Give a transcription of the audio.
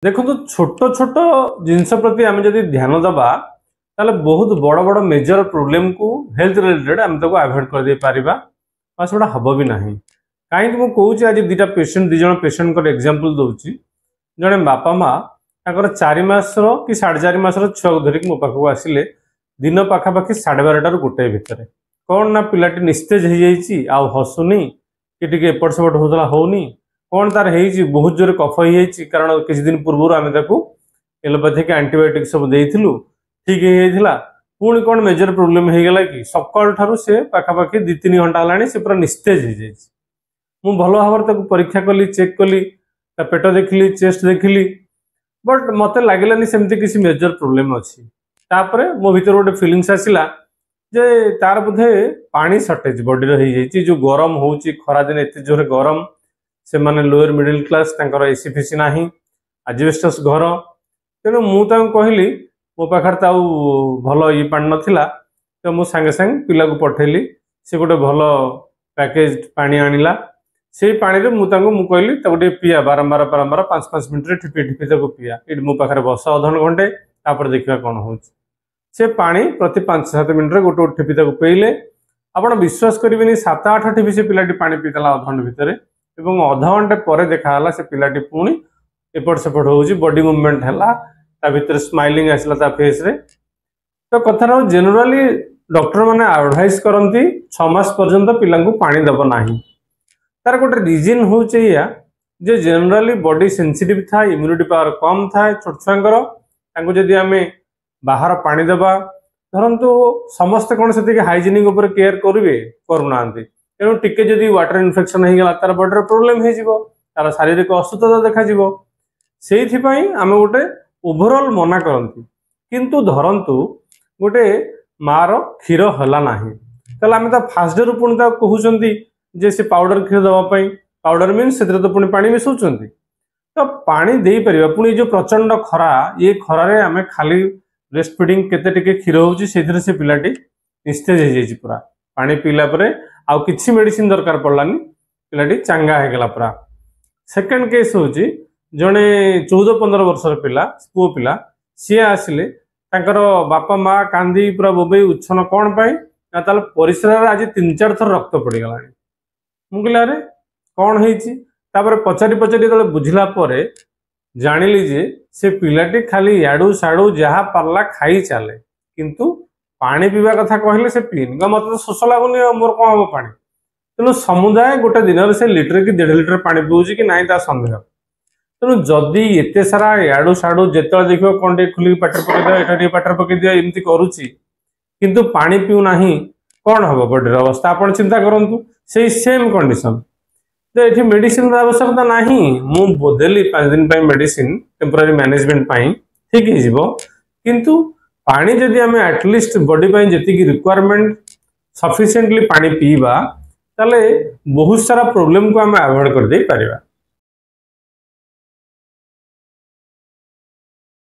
देखो छोट छोट जिनस प्रति आम जब ध्यान दबा ताले बहुत बड़ बड़ मेजर प्रोब्लेम को हेल्थ रिलेटेड आम तक अवॉइड कर दे पारिबा और सेटा हब भी नहीं कहीं मुझे कहूँ आज दीटा पेशेंट दिज पेशेंट एग्जांपल दूची जड़े बापा माँ ताकर 4 मासर कि 4.5 मासर छुआ को धरिक मो पाखक आसिले दिन पाखापाखि 12:30 गोटे भितर कौन ना पिलाटी निस्तेज हो जाइए आउ हसुनी कि टिके एपट सेपट होता होनी कौन तार बहुत जोर कफ हो कारण किसी दिन पूर्व आम एलोपैथिक एंटीबायोटिक सब देइथिलु ठीक होता पुणी कौन मेजर प्रोब्लेम हो गला कि सकाल ठारू से पाखापाखि 2-3 घंटा है से पूरा निस्तेज हो जाए मुझ भल भाव परीक्षा कली चेक कली पेट देखिली चेस्ट देखिली बट मत लगलानी सेमती किसी मेजर प्रोब्लेम अच्छी तापर मो भीतर गोटे फीलिंग्स आसला जे तार बोधे पानी सर्टेज बॉडी हो जाए जो गरम हो खरा दिन एत जोर गरम से माने lower middle class AC facie ना आजबेस्टस घर तेणु मुझे कहली मो पाखे तो भल ये पानी नाला तो मुझे सांगे सांगे पिला को पठेली से गोटे भल पैकेज पानी आनिला से पानी रे मुझे कहली गोटे पिया बारंबार बारंबार 5-5 मिनट ठिपी ठिपी तक पिया ये मो पाखे बस अधन घंटे तापर देखा कौन हो से पानी प्रति 5-7 मिनट गोटे गोटे ठिपी तक पीले आप विश्वास करेंगे 7-8 ठिपी से पिलाटी पानी पीता अधघंटे भितर एवं अधघंटे पर देखा से पिलाटी पुणी एपट सेपट हो बॉडी मूवमेंट है भीतर स्माइलिंग आसला फेस रे तो कथा जेनेराली डॉक्टर मैंने एडवाइस करती 6 मास पर्यंत पिला पानी दब ना तार गोटे रिजन हूँ या जे जेनेराली बॉडी सेंसिटिव था इम्यूनिटी पावर कम था छोट छुआर जदि आम बाहर पानी दबा धरतु समस्ते कौन से हाइजीनिक उपर केयर करेंगे करूना तेणु टिके जदि वाटर इन्फेक्शन हो गला तार बॉडी प्रोब्लेम हो तार शारीरिक असुस्थता देखा से आम गोटे ओभरऑल मना करती किंतु धरतु गोटे मार क्षीर है ना आम तो फास्ट डे पुणी कहते जे से पाउडर क्षीर दवाई पाउडर मीन्स से तो पुणी पानी मिसाउं तो पानी दे पार पुणी जो प्रचंड खरा ये खरारे आम खाली ब्रेस्ट फीडिंग केते टिके क्षीर हो से पिलाटी निस्तेज हो जाए पूरा पानी पीला आउ किसी मेडिसिन दरकार पड़लानी पिलाटी चांगा हो गला पूरा सेकेंड केस हूँ जड़े 14-15 वर्षर पिला पुओ पिला सी आसिले तांकर बापा माँ कांदी पूरा बोबई उच्छन कौन पाई ना परिस्रा आज 3-4 थर रक्त पड़गला मुझे अरे कौन होपर पचारि पचारि जो बुझला जानिली जे से पिलाटी खाली याडू साडू जहाँ पार्ला खाई चले किंतु पानी पीवा कथा कहले से पीन मत तो शोष लगुनि मोर कौन हम पानी तेणु समुदाय गोटे दिन से लिटर कि 1.5 लिटर पानी पीऊँ कि ना ता सन्देह तेणु जदि एत सारा याडू साडू जो देख कौन टे खुल पाटर पकड़ एटा पाटर पकड़ दिया एमती करुच्ची किंतु पानी पीऊ ना कौन हम बॉडी अवस्था आप चिंता करूँ से सेम कंडीशन तो ये मेडिसिन आवश्यकता ना मुझे देली 5 दिन मेडिसिन टेम्पोरारी मैनेजमेंट ठीक हो किंतु पानी जदि आम एटलिस्ट बॉडी जी रिक्वायरमेंट सफिशिएंटली पानी पीवा ताले बहुत सारा प्रॉब्लम को आम अवॉइड कर दे पारिबा।